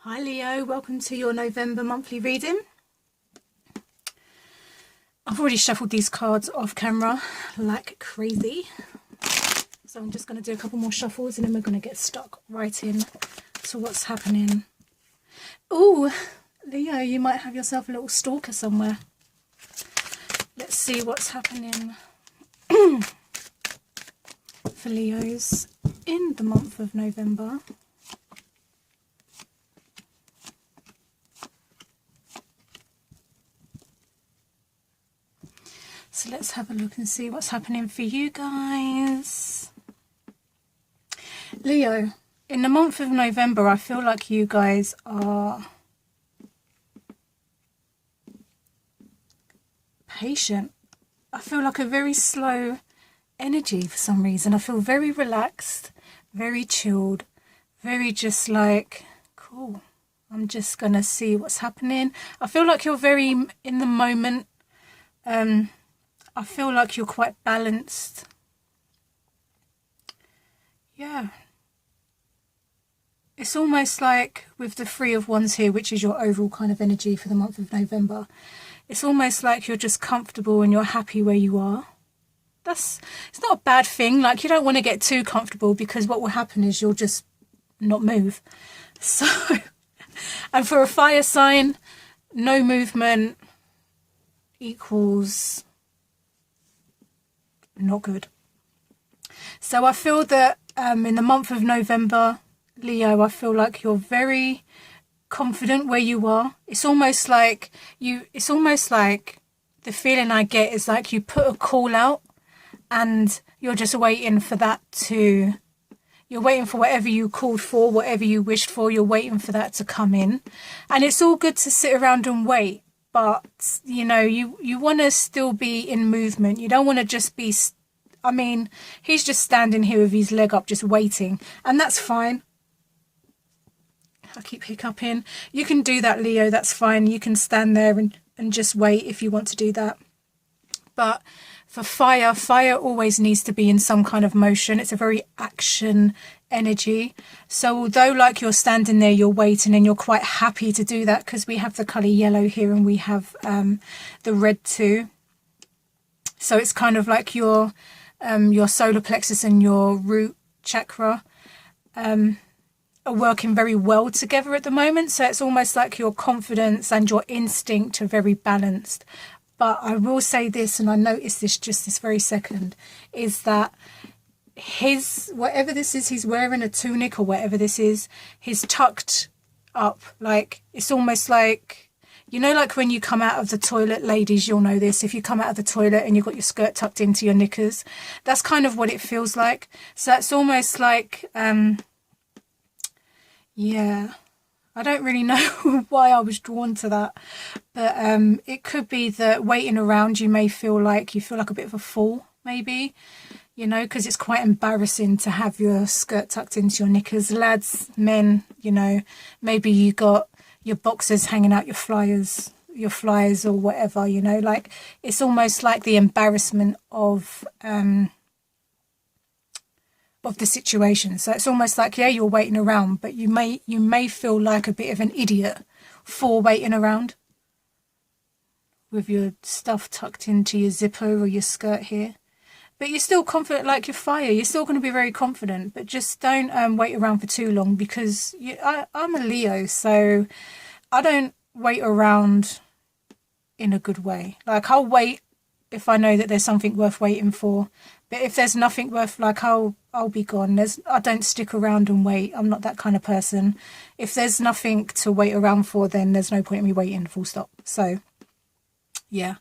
Hi Leo, welcome to your November monthly reading. I've already shuffled these cards off camera like crazy. So I'm just going to do a couple more shuffles and then we're going to get stuck right in to what's happening. Oh, Leo, you might have yourself a little stalker somewhere. Let's see what's happening for Leos in the month of November. So let's have a look and see what's happening for you guys. Leo, in the month of November, I feel like you guys are patient. I feel like a very slow energy for some reason. I feel very relaxed, very chilled, very just like, cool. I'm just going to see what's happening. I feel like you're very in the moment. I feel like you're quite balanced. Yeah. It's almost like with the Three of Wands here, which is your overall kind of energy for the month of November. It's almost like you're just comfortable and you're happy where you are. It's not a bad thing. Like, you don't want to get too comfortable because what will happen is you'll just not move. So, and for a fire sign, no movement equals not good. So I feel that in the month of November, Leo, I feel like you're very confident where you are. It's almost like the feeling I get is like you put a call out and you're just waiting for that you're waiting for whatever you called for, whatever you wished for, you're waiting for that to come in. And it's all good to sit around and wait. But, you know, you want to still be in movement. You don't want to just be, I mean, he's just standing here with his leg up, just waiting. And that's fine. I keep hiccuping. You can do that, Leo. That's fine. You can stand there and just wait if you want to do that. But for fire always needs to be in some kind of motion. It's a very action energy. So although like you're standing there, you're waiting and you're quite happy to do that because we have the colour yellow here and we have the red too. So it's kind of like your solar plexus and your root chakra are working very well together at the moment. So it's almost like your confidence and your instinct are very balanced. But I will say this, and I noticed this just this very second, is that whatever this is, he's wearing a tunic or whatever this is, he's tucked up. Like, it's almost like, you know, like when you come out of the toilet, ladies, you'll know this. If you come out of the toilet and you've got your skirt tucked into your knickers, that's kind of what it feels like. So it's almost like, yeah, I don't really know why I was drawn to that. But it could be that waiting around, you feel like a bit of a fool, maybe. You know, because it's quite embarrassing to have your skirt tucked into your knickers. Lads, men, you know, maybe you got your boxers hanging out your flyers or whatever, you know. Like, it's almost like the embarrassment of the situation. So it's almost like, yeah, you're waiting around, but you may feel like a bit of an idiot for waiting around with your stuff tucked into your zipper or your skirt here. But you're still confident, like your fire. You're still going to be very confident, but just don't wait around for too long because I'm a Leo, so I don't wait around in a good way. Like, I'll wait if I know that there's something worth waiting for. But if there's nothing worth, like, I'll be gone. I don't stick around and wait. I'm not that kind of person. If there's nothing to wait around for, then there's no point in me waiting, full stop. So, yeah.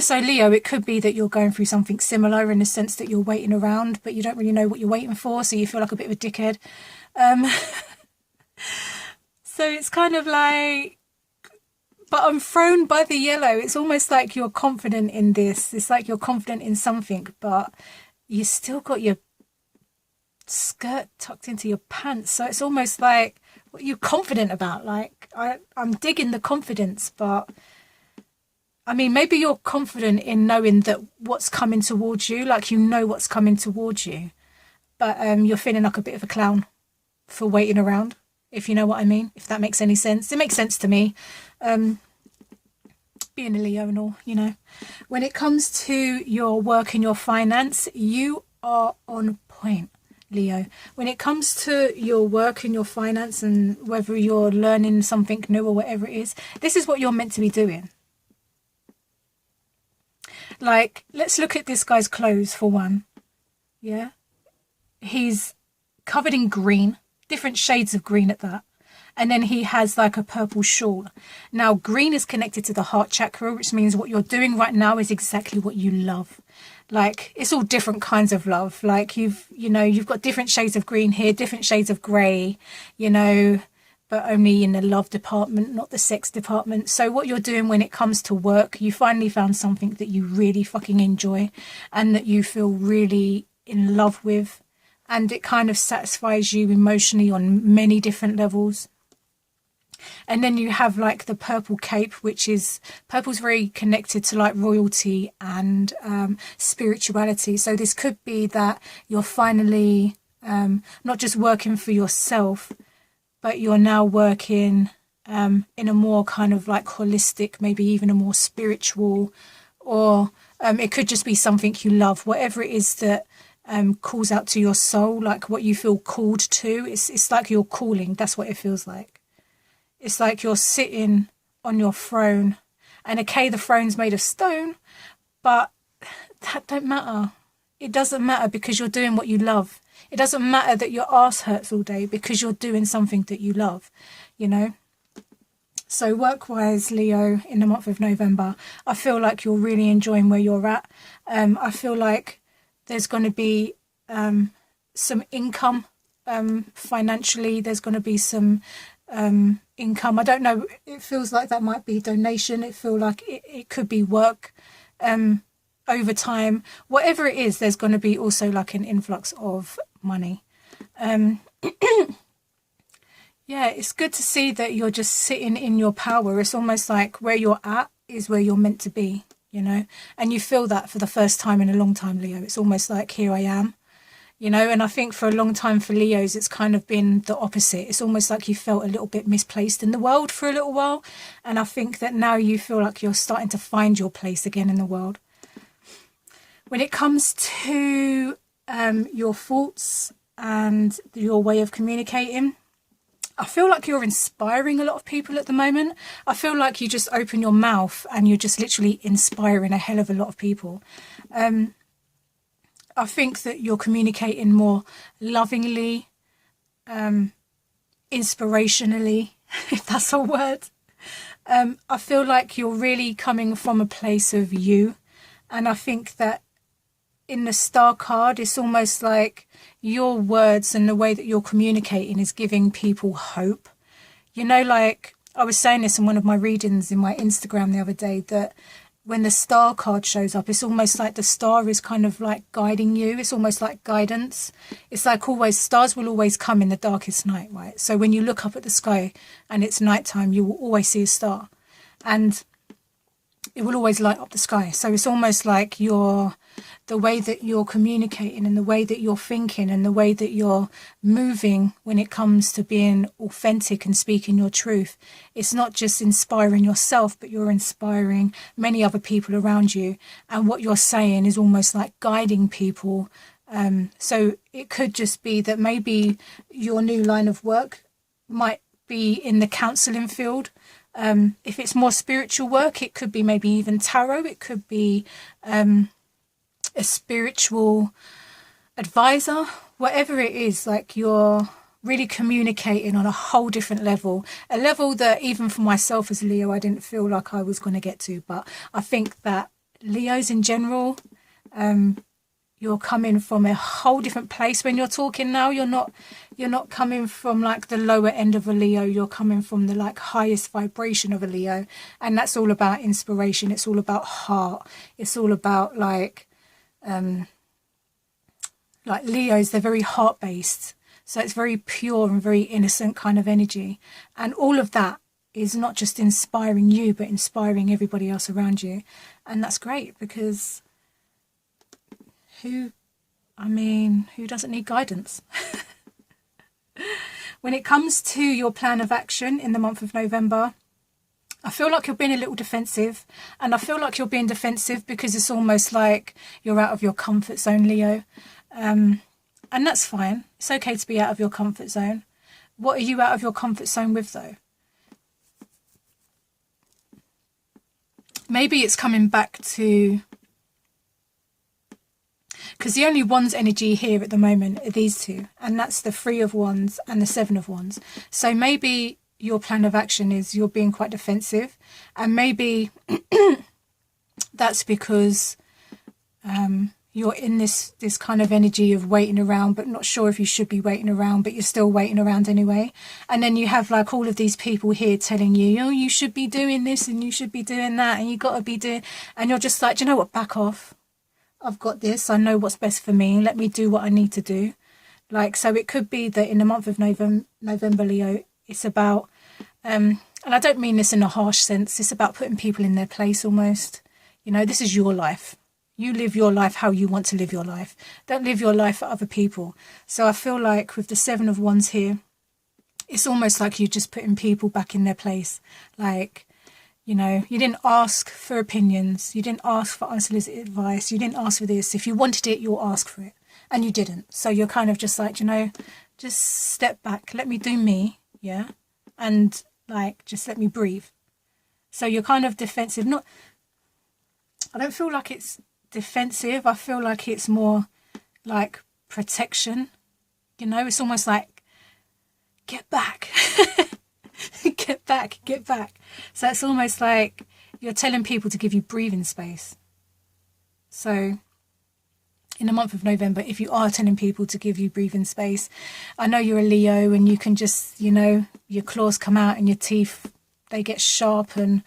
So Leo, it could be that you're going through something similar in the sense that you're waiting around, but you don't really know what you're waiting for, so you feel like a bit of a dickhead. So it's kind of like, but I'm thrown by the yellow. It's almost like you're confident in this. It's like you're confident in something, but you still got your skirt tucked into your pants. So it's almost like, what are you confident about? Like, I'm digging the confidence, but I mean, maybe you're confident in knowing that what's coming towards you, like, you know what's coming towards you, but you're feeling like a bit of a clown for waiting around. if you know what I mean, if that makes any sense. It makes sense to me. Being a Leo and all, you know. When it comes to your work and your finance, you are on point, Leo. When it comes to your work and your finance, and whether you're learning something new or whatever it is, this is what you're meant to be doing. Like, let's look at this guy's clothes for one. Yeah. He's covered in green, different shades of green at that. And then he has like a purple shawl. Now, green is connected to the heart chakra, which means what you're doing right now is exactly what you love. Like, it's all different kinds of love. Like, you've got different shades of green here, different shades of grey, you know, but only in the love department, not the sex department. So what you're doing when it comes to work, you finally found something that you really fucking enjoy and that you feel really in love with. And it kind of satisfies you emotionally on many different levels. And then you have like the purple cape, which is, purple's very connected to like royalty and spirituality. So this could be that you're finally not just working for yourself, but you're now working in a more kind of like holistic, maybe even a more spiritual, or it could just be something you love, whatever it is that calls out to your soul, like what you feel called to. It's like your calling. That's what it feels like. It's like you're sitting on your throne, and okay, the throne's made of stone, but that don't matter. It doesn't matter because you're doing what you love. It doesn't matter that your ass hurts all day because you're doing something that you love, you know. So work-wise, Leo, in the month of November, I feel like you're really enjoying where you're at. I feel like there's going to be some income financially. There's going to be some income. I don't know. It feels like that might be donation. It feels like it could be work overtime. Whatever it is, there's going to be also like an influx of money. Yeah, it's good to see that you're just sitting in your power. It's almost like where you're at is where you're meant to be, you know, and you feel that for the first time in a long time, Leo. It's almost like, here I am, you know. And I think for a long time for Leos, it's kind of been the opposite. It's almost like you felt a little bit misplaced in the world for a little while. And I think that now you feel like you're starting to find your place again in the world. When it comes to your thoughts and your way of communicating, I feel like you're inspiring a lot of people at the moment. I feel like you just open your mouth and you're just literally inspiring a hell of a lot of people. I think that you're communicating more lovingly, inspirationally, if that's a word. I feel like you're really coming from a place of you. And I think that in the star card, it's almost like your words and the way that you're communicating is giving people hope. You know, like I was saying this in one of my readings in my Instagram the other day, that when the star card shows up, it's almost like the star is kind of like guiding you. It's almost like guidance. It's like always, stars will always come in the darkest night, right? So when you look up at the sky and it's nighttime, you will always see a star. And it will always light up the sky. So it's almost like the way that you're communicating and the way that you're thinking and the way that you're moving when it comes to being authentic and speaking your truth. It's not just inspiring yourself, but you're inspiring many other people around you. And what you're saying is almost like guiding people. So it could just be that maybe your new line of work might be in the counselling field. If it's more spiritual work, it could be maybe even tarot. It could be a spiritual advisor. Whatever it is, like you're really communicating on a whole different level. A level that even for myself as a Leo, I didn't feel like I was going to get to. But I think that Leos in general, you're coming from a whole different place when you're talking now. You're not coming from like the lower end of a Leo. You're coming from the like highest vibration of a Leo. And that's all about inspiration. It's all about heart. It's all about like Leos, they're very heart-based. So it's very pure and very innocent kind of energy. And all of that is not just inspiring you, but inspiring everybody else around you. And that's great because who doesn't need guidance? When it comes to your plan of action in the month of November, I feel like you're being a little defensive, and I feel like you're being defensive because it's almost like you're out of your comfort zone, Leo. And that's fine. It's okay to be out of your comfort zone. What are you out of your comfort zone with, though? Maybe it's coming back to... Because the only Wands energy here at the moment are these two, and that's the Three of Wands and the Seven of Wands. So maybe your plan of action is you're being quite defensive, and maybe that's because you're in this kind of energy of waiting around, but not sure if you should be waiting around, but you're still waiting around anyway. And then you have like all of these people here telling you, oh, you should be doing this and you should be doing that and you got to be doing, and you're just like, do you know what, back off. I've got this. I know what's best for me. Let me do what I need to do. Like, so it could be that in the month of November, Leo, it's about, and I don't mean this in a harsh sense, it's about putting people in their place almost. You know, this is your life. You live your life how you want to live your life. Don't live your life for other people. So I feel like with the Seven of Wands here, it's almost like you're just putting people back in their place. Like, you know, you didn't ask for opinions. You didn't ask for unsolicited advice. You didn't ask for this. If you wanted it, you'll ask for it. And you didn't. So you're kind of just like, you know, just step back. Let me do me. Yeah. And like, just let me breathe. So you're kind of defensive. Not, I don't feel like it's defensive. I feel like it's more like protection. You know, it's almost like, get back. Get back, get back. So it's almost like you're telling people to give you breathing space. So in the month of November, if you are telling people to give you breathing space, I know you're a Leo and you can just, you know, your claws come out and your teeth, they get sharp and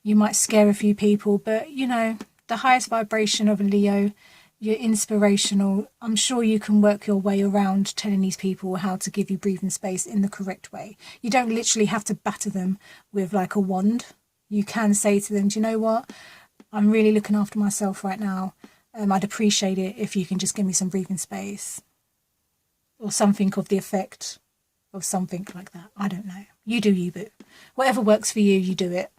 you might scare a few people. But, you know, the highest vibration of a Leo, you're inspirational. I'm sure you can work your way around telling these people how to give you breathing space in the correct way. You don't literally have to batter them with like a wand. You can say to them, do you know what? I'm really looking after myself right now. I'd appreciate it if you can just give me some breathing space. Or something of the effect of something like that. I don't know. You do you, boo. Whatever works for you, you do it.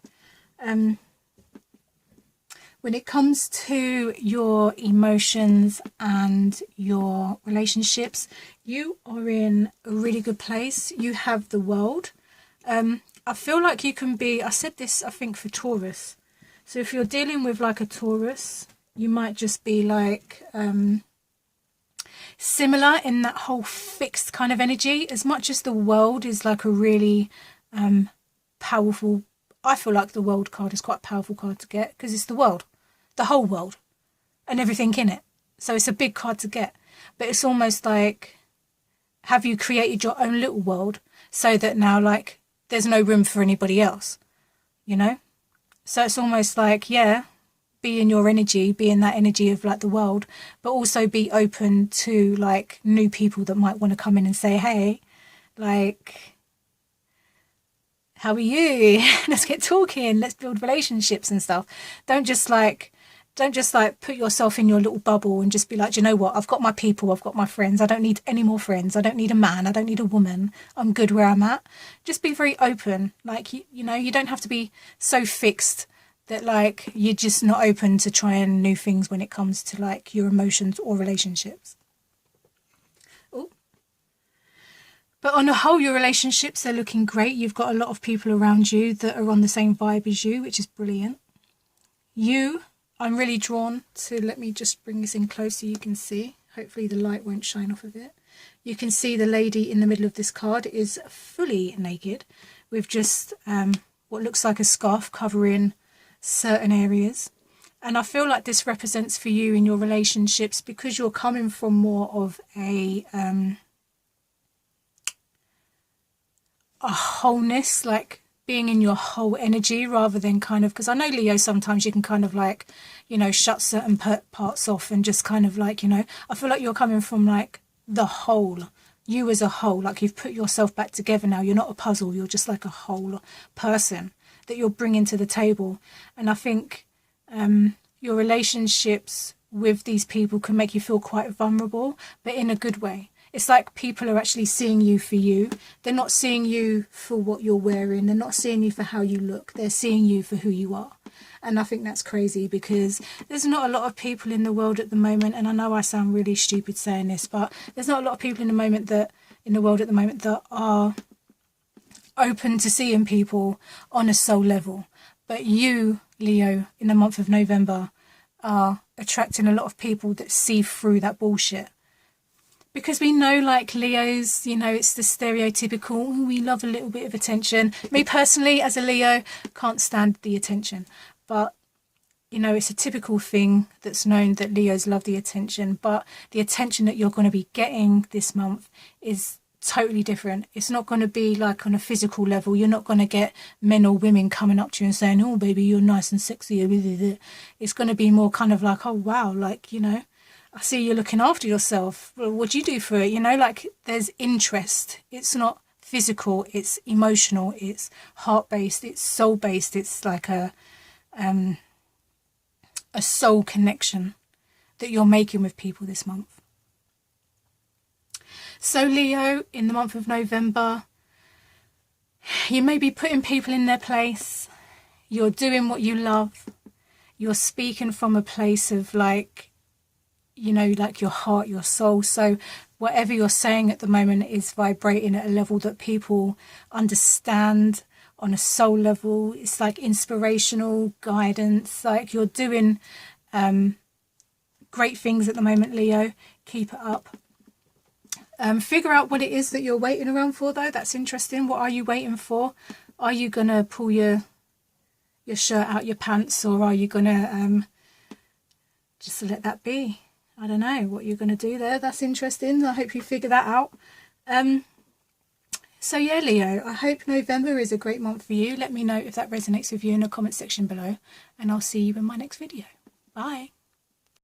When it comes to your emotions and your relationships, you are in a really good place. You have the World. I feel like you can be, I said this, I think, for Taurus. So if you're dealing with like a Taurus, you might just be like similar in that whole fixed kind of energy. As much as the World is like a really powerful, I feel like the World card is quite a powerful card to get because it's the world. The whole world and everything in it. So it's a big card to get. But it's almost like, have you created your own little world so that now like there's no room for anybody else, you know? So it's almost like, yeah, be in your energy, be in that energy of like the world, but also be open to like new people that might want to come in and say, hey, like, how are you? Let's get talking. Let's build relationships and stuff. Don't just like put yourself in your little bubble and just be like, do you know what? I've got my people. I've got my friends. I don't need any more friends. I don't need a man. I don't need a woman. I'm good where I'm at. Just be very open. Like, you know, you don't have to be so fixed that like you're just not open to trying new things when it comes to like your emotions or relationships. Oh. But on the whole, your relationships are looking great. You've got a lot of people around you that are on the same vibe as you, which is brilliant. I'm really drawn to, let me just bring this in close so you can see. Hopefully the light won't shine off of it. You can see the lady in the middle of this card is fully naked with just what looks like a scarf covering certain areas. And I feel like this represents for you in your relationships because you're coming from more of a wholeness, like being in your whole energy rather than kind of, because I know Leo, sometimes you can kind of like, you know, shut certain parts off and just kind of like, you know, I feel like you're coming from like the whole, you as a whole, like you've put yourself back together now. You're not a puzzle. You're just like a whole person that you're bringing to the table. And I think your relationships with these people can make you feel quite vulnerable, but in a good way. It's like people are actually seeing you for you. They're not seeing you for what you're wearing. They're not seeing you for how you look. They're seeing you for who you are. And I think that's crazy, because there's not a lot of people in the world at the moment, and I know I sound really stupid saying this, but there's not a lot of people in the world at the moment that are open to seeing people on a soul level. But you, Leo, in the month of November, are attracting a lot of people that see through that bullshit. Because we know, like, Leos, you know, it's the stereotypical, "Oh, we love a little bit of attention." Me personally, as a Leo, can't stand the attention. But, you know, it's a typical thing that's known that Leos love the attention. But the attention that you're going to be getting this month is totally different. It's not going to be like on a physical level. You're not going to get men or women coming up to you and saying, "Oh, baby, you're nice and sexy." It's going to be more kind of like, "Oh, wow, like, you know, I see you're looking after yourself. Well, what do you do for it?" You know, like, there's interest. It's not physical. It's emotional. It's heart-based. It's soul-based. It's like a soul connection that you're making with people this month. So, Leo, in the month of November, you may be putting people in their place. You're doing what you love. You're speaking from a place of, like, you know, like your heart, your soul. So whatever you're saying at the moment is vibrating at a level that people understand on a soul level. It's like inspirational guidance. Like, you're doing great things at the moment, Leo. Keep it up. Figure out what it is that you're waiting around for, though. That's interesting. What are you waiting for? Are you going to pull your shirt out your pants, or are you going to just let that be? I don't know what you're going to do there. That's interesting. I hope you figure that out. So yeah, Leo, I hope November is a great month for you. Let me know if that resonates with you in the comment section below, and I'll see you in my next video. Bye.